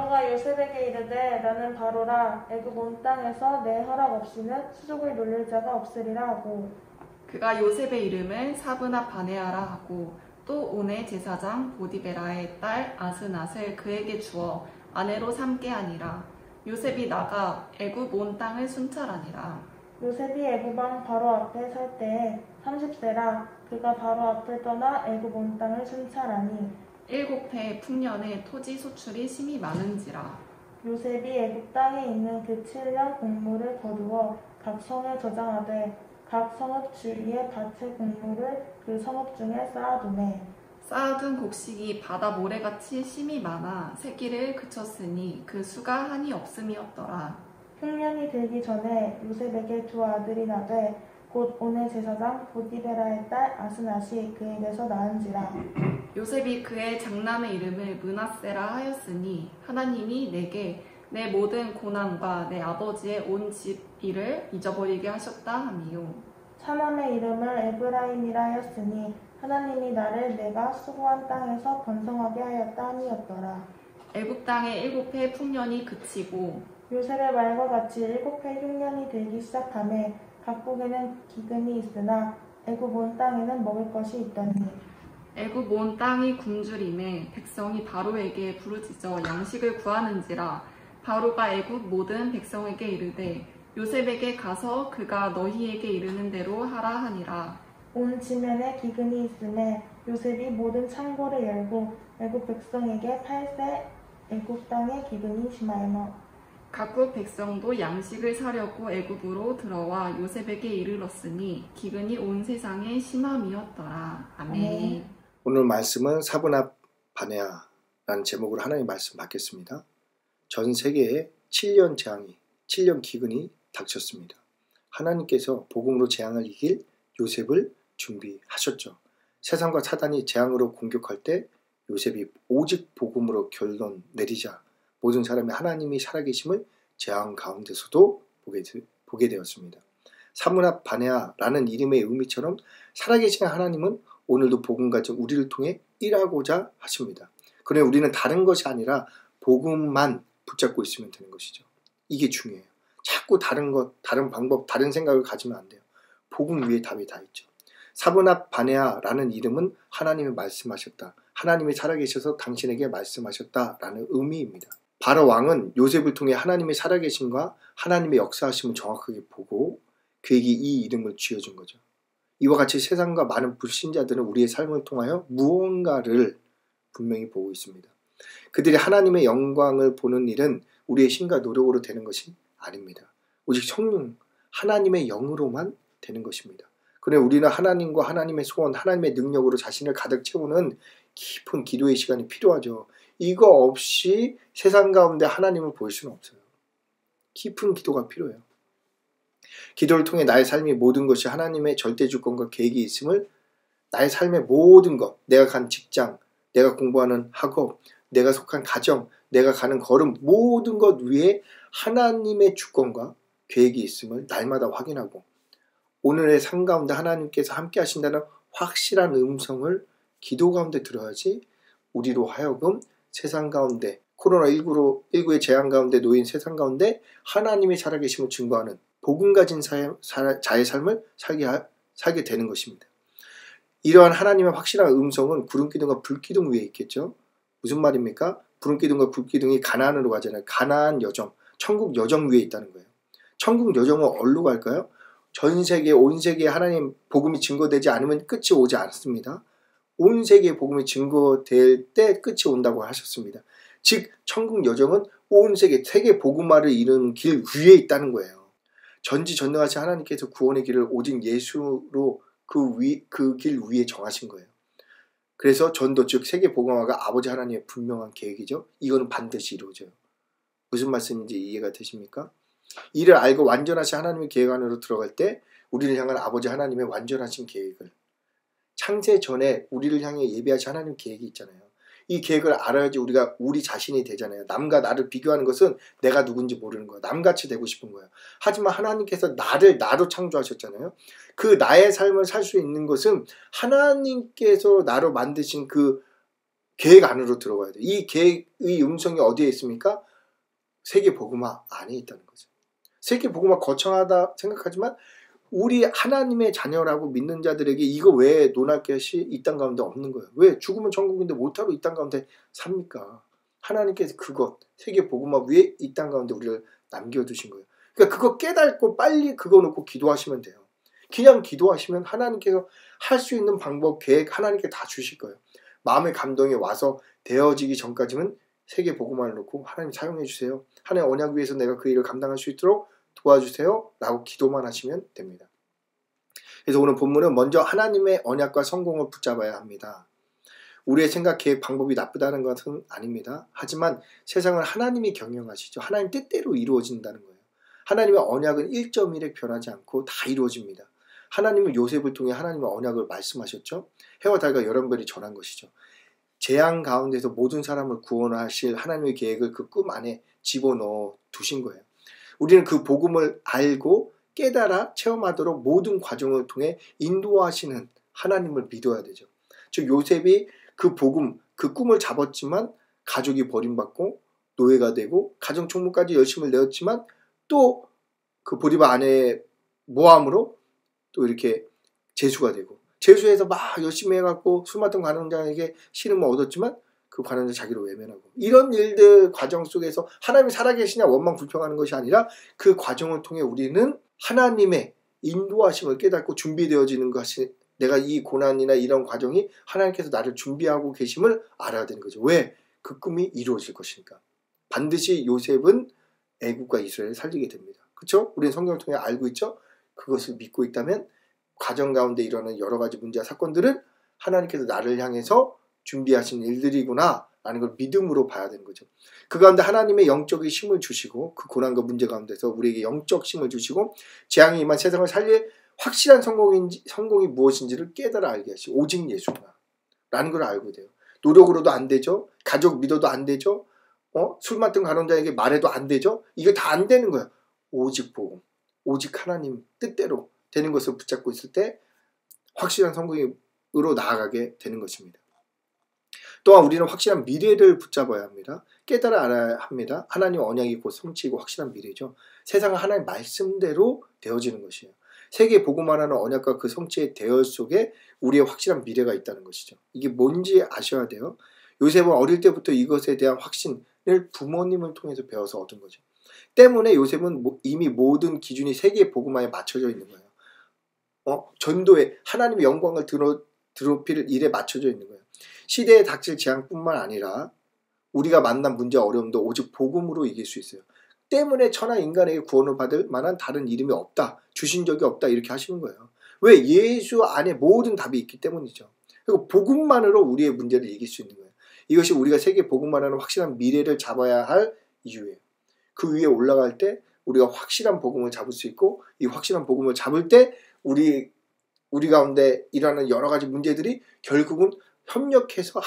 바로가 요셉에게 이르되 나는 바로라 애굽 온 땅에서 내 허락 없이는 수족을 놀릴 자가 없으리라 하고 그가 요셉의 이름을 사브나 바네아라 하고 또 온의 제사장 보디베라의 딸 아스낫을 그에게 주어 아내로 삼게 하니라. 요셉이 나가 애굽 온 땅을 순찰하니라. 요셉이 애굽 왕 바로 앞에 설 때에 30세라 그가 바로 앞을 떠나 애굽 온 땅을 순찰하니 7해 풍년에 토지 소출이 심히 많은지라. 요셉이 애굽 땅에 있는 그 7년 곡물을 거두어 각 성에 저장하되 각 성읍 주위에 밭의 곡물을 그 성읍 중에 쌓아두매 쌓아둔 곡식이 바다 모래같이 심히 많아 새끼를 그쳤으니 그 수가 한이 없음이었더라. 흉년이 들기 전에 요셉에게 두 아들이 나되 곧 온의 제사장 보디베라의 딸 아스낫이 그에게서 낳은지라. 요셉이 그의 장남의 이름을 므낫세라 하였으니 하나님이 내게 내 모든 고난과 내 아버지의 온 집 일을 잊어버리게 하셨다 함이요. 차남의 이름을 에브라임이라 하였으니 하나님이 나를 내가 수고한 땅에서 번성하게 하였다 함이었더라. 애굽 땅의 7해 풍년이 그치고 요셉의 말과 같이 7해 흉년이 들기 시작하매 각국에는 기근이 있으나 애굽 온 땅에는 먹을 것이 있더니 애굽 온 땅이 굶주림에 백성이 바로에게 부르짖어 양식을 구하는지라. 바로가 애굽 모든 백성에게 이르되 요셉에게 가서 그가 너희에게 이르는 대로 하라 하니라. 온 지면에 기근이 있음에 요셉이 모든 창고를 열고 애굽 백성에게 팔세 애굽 땅에 기근이 심하여 각국 백성도 양식을 사려고 애굽으로 들어와 요셉에게 이르렀으니 기근이 온 세상에 심함이었더라. 아멘. 오늘 말씀은 사브나 바네아라는 제목으로 하나님의 말씀 받겠습니다. 전 세계에 7년 재앙이 7년 기근이 닥쳤습니다. 하나님께서 복음으로 재앙을 이길 요셉을 준비하셨죠. 세상과 사단이 재앙으로 공격할 때 요셉이 오직 복음으로 결론 내리자 모든 사람이 하나님이 살아계심을 재앙 가운데서도 보게 되었습니다. 사브나 바네아라는 이름의 의미처럼 살아계신 하나님은 오늘도 복음 가진 우리를 통해 일하고자 하십니다. 그러나 우리는 다른 것이 아니라 복음만 붙잡고 있으면 되는 것이죠. 이게 중요해요. 자꾸 다른 것, 다른 방법, 다른 생각을 가지면 안 돼요. 복음 위에 답이 다 있죠. 사브나 바네아라는 이름은 하나님이 말씀하셨다. 하나님이 살아계셔서 당신에게 말씀하셨다라는 의미입니다. 바로 왕은 요셉을 통해 하나님의 살아계심과 하나님의 역사하심을 정확하게 보고 그에게 이 이름을 지어준 거죠. 이와 같이 세상과 많은 불신자들은 우리의 삶을 통하여 무언가를 분명히 보고 있습니다. 그들이 하나님의 영광을 보는 일은 우리의 힘과 노력으로 되는 것이 아닙니다. 오직 성령, 하나님의 영으로만 되는 것입니다. 그러나 우리는 하나님과 하나님의 소원, 하나님의 능력으로 자신을 가득 채우는 깊은 기도의 시간이 필요하죠. 이거 없이 세상 가운데 하나님을 볼 수는 없어요. 깊은 기도가 필요해요. 기도를 통해 나의 삶의 모든 것이 하나님의 절대 주권과 계획이 있음을 나의 삶의 모든 것, 내가 간 직장, 내가 공부하는 학업, 내가 속한 가정, 내가 가는 걸음 모든 것 위에 하나님의 주권과 계획이 있음을 날마다 확인하고 오늘의 삶 가운데 하나님께서 함께 하신다는 확실한 음성을 기도 가운데 들어야지 우리로 하여금 세상 가운데 코로나19의 재앙 가운데 놓인 세상 가운데 하나님이 살아계심을 증거하는 복음 가진 자의 삶을 살게 되는 것입니다. 이러한 하나님의 확실한 음성은 구름기둥과 불기둥 위에 있겠죠. 무슨 말입니까? 구름기둥과 불기둥이 가나안으로 가잖아요. 가나안 여정, 천국 여정 위에 있다는 거예요. 천국 여정은 어디로 갈까요? 전 세계, 온 세계에 하나님 복음이 증거되지 않으면 끝이 오지 않습니다. 온 세계에 복음이 증거될 때 끝이 온다고 하셨습니다. 즉 천국 여정은 온 세계 복음화를 이루는 길 위에 있다는 거예요. 전지전능하신 하나님께서 구원의 길을 오직 예수로 그 길 위에 정하신 거예요. 그래서 전도 즉 세계 복음화가 아버지 하나님의 분명한 계획이죠. 이거는 반드시 이루어져요. 무슨 말씀인지 이해가 되십니까? 이를 알고 완전하신 하나님의 계획 안으로 들어갈 때 우리를 향한 아버지 하나님의 완전하신 계획을 창세 전에 우리를 향해 예비하신 하나님 계획이 있잖아요. 이 계획을 알아야지 우리가 우리 자신이 되잖아요. 남과 나를 비교하는 것은 내가 누군지 모르는 거예요. 남같이 되고 싶은 거예요. 하지만 하나님께서 나로 창조하셨잖아요. 그 나의 삶을 살 수 있는 것은 하나님께서 나로 만드신 그 계획 안으로 들어가야 돼요. 이 계획의 음성이 어디에 있습니까? 세계 복음화 안에 있다는 거죠. 세계 복음화 거창하다 생각하지만 우리 하나님의 자녀라고 믿는 자들에게 이거 왜 논할 것이 이 땅 가운데 없는 거예요. 왜 죽으면 천국인데 못하러 이 땅 가운데 삽니까? 하나님께서 그것 세계 복음화 위에 이 땅 가운데 우리를 남겨두신 거예요. 그러니까 그거 깨닫고 빨리 그거 놓고 기도하시면 돼요. 그냥 기도하시면 하나님께서 할 수 있는 방법, 계획 하나님께 다 주실 거예요. 마음의 감동이 와서 되어지기 전까지는 세계 복음화를 놓고 하나님 사용해 주세요. 하나님 언약 위에서 내가 그 일을 감당할 수 있도록 도와주세요. 라고 기도만 하시면 됩니다. 그래서 오늘 본문은 먼저 하나님의 언약과 성공을 붙잡아야 합니다. 우리의 생각, 계획, 방법이 나쁘다는 것은 아닙니다. 하지만 세상을 하나님이 경영하시죠. 하나님 뜻대로 이루어진다는 거예요. 하나님의 언약은 1.1획 변하지 않고 다 이루어집니다. 하나님은 요셉을 통해 하나님의 언약을 말씀하셨죠. 해와 달과 열한별이 전한 것이죠. 재앙 가운데서 모든 사람을 구원하실 하나님의 계획을 그 꿈 안에 집어넣어 두신 거예요. 우리는 그 복음을 알고 깨달아 체험하도록 모든 과정을 통해 인도하시는 하나님을 믿어야 되죠. 즉 요셉이 그 복음, 그 꿈을 잡았지만 가족이 버림받고 노예가 되고 가정 총무까지 열심을 내었지만 또 그 보디바 아내의 모함으로 또 이렇게 재수가 되고 재수해서 막 열심히 해갖고 술 맡은 관원장에게 신임을 얻었지만 그 관원장 자기를 외면하고 이런 일들 과정 속에서 하나님이 살아계시냐 원망 불평하는 것이 아니라 그 과정을 통해 우리는 하나님의 인도하심을 깨닫고 준비되어지는 것이 내가 이 고난이나 이런 과정이 하나님께서 나를 준비하고 계심을 알아야 되는 거죠. 왜? 그 꿈이 이루어질 것이니까. 반드시 요셉은 애국과 이스라엘을 살리게 됩니다. 그렇죠? 우리는 성경을 통해 알고 있죠? 그것을 믿고 있다면 과정 가운데 일어나는 여러 가지 문제와 사건들은 하나님께서 나를 향해서 준비하신 일들이구나 라는 걸 믿음으로 봐야 되는 거죠. 그 가운데 하나님의 영적인 힘을 주시고 그 고난과 문제 가운데서 우리에게 영적 힘을 주시고 재앙이 임한 세상을 살릴 확실한 성공이 무엇인지를 깨달아 알게 하시고 오직 예수구나 라는 걸 알고 돼요. 노력으로도 안 되죠. 가족 믿어도 안 되죠. 술 맡은 간원자에게 말해도 안 되죠. 이거 다 안 되는 거예요. 오직 복음, 오직 하나님 뜻대로 되는 것을 붙잡고 있을 때 확실한 성공으로 나아가게 되는 것입니다. 또한 우리는 확실한 미래를 붙잡아야 합니다. 깨달아 알아야 합니다. 하나님 언약이 곧 성취이고 확실한 미래죠. 세상은 하나님 말씀대로 되어지는 것이에요. 세계 복음화라는 언약과 그 성취의 대열 속에 우리의 확실한 미래가 있다는 것이죠. 이게 뭔지 아셔야 돼요. 요셉은 어릴 때부터 이것에 대한 확신을 부모님을 통해서 배워서 얻은 거죠. 때문에 요셉은 이미 모든 기준이 세계 복음화에 맞춰져 있는 거예요. 전도에 하나님의 영광을 드높일 일에 맞춰져 있는 거예요. 시대에 닥칠 재앙뿐만 아니라 우리가 만난 문제와 어려움도 오직 복음으로 이길 수 있어요. 때문에 천하 인간에게 구원을 받을 만한 다른 이름이 없다. 주신 적이 없다. 이렇게 하시는 거예요. 왜? 예수 안에 모든 답이 있기 때문이죠. 그리고 복음만으로 우리의 문제를 이길 수 있는 거예요. 이것이 우리가 세계 복음만하는 확실한 미래를 잡아야 할 이유예요. 그 위에 올라갈 때 우리가 확실한 복음을 잡을 수 있고 이 확실한 복음을 잡을 때 우리 가운데 일어나는 여러 가지 문제들이 결국은 합력해서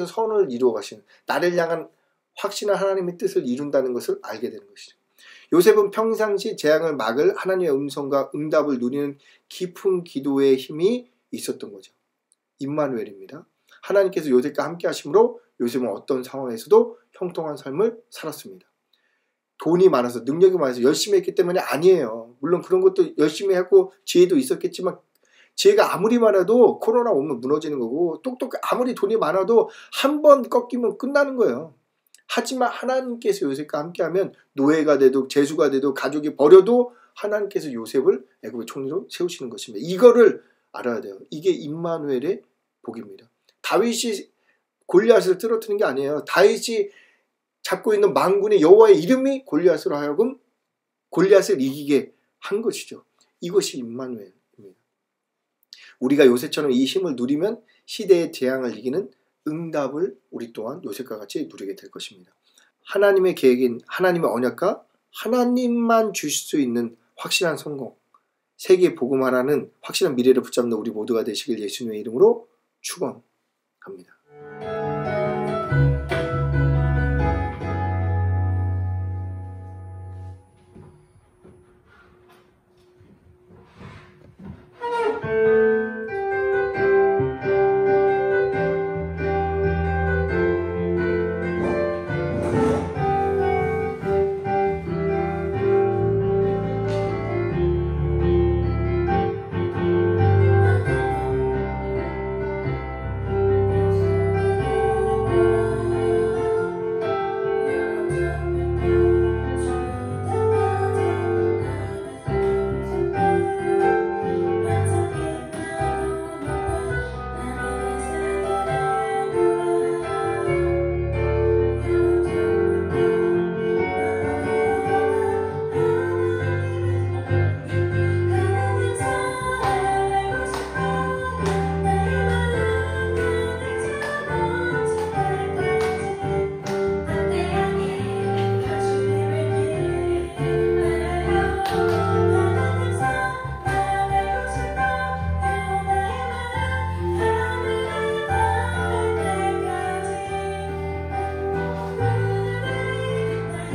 선을 이루어 가시는 나를 향한 확신한 하나님의 뜻을 이룬다는 것을 알게 되는 것이죠. 요셉은 평상시 재앙을 막을 하나님의 음성과 응답을 누리는 깊은 기도의 힘이 있었던 거죠. 임마누엘입니다. 하나님께서 요셉과 함께 하심으로 요셉은 어떤 상황에서도 형통한 삶을 살았습니다. 돈이 많아서 능력이 많아서 열심히 했기 때문에 아니에요. 물론 그런 것도 열심히 했고 지혜도 있었겠지만 지혜가 아무리 많아도 코로나 오면 무너지는 거고 아무리 돈이 많아도 한 번 꺾이면 끝나는 거예요. 하지만 하나님께서 요셉과 함께하면 노예가 돼도 재수가 돼도 가족이 버려도 하나님께서 요셉을 애굽의 총리로 세우시는 것입니다. 이거를 알아야 돼요. 이게 임마누엘의 복입니다. 다윗이 골리앗을 쓰러뜨리는 게 아니에요. 다윗이 잡고 있는 만군의 여호와의 이름이 골리앗으로 하여금 골리앗을 이기게 한 것이죠. 이것이 임마누엘입니다. 우리가 요셉처럼 이 힘을 누리면 시대의 재앙을 이기는 응답을 우리 또한 요셉과 같이 누리게 될 것입니다. 하나님의 계획인 하나님의 언약과 하나님만 주실 수 있는 확실한 성공, 세계 복음화라는 확실한 미래를 붙잡는 우리 모두가 되시길 예수님의 이름으로 축원합니다.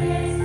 내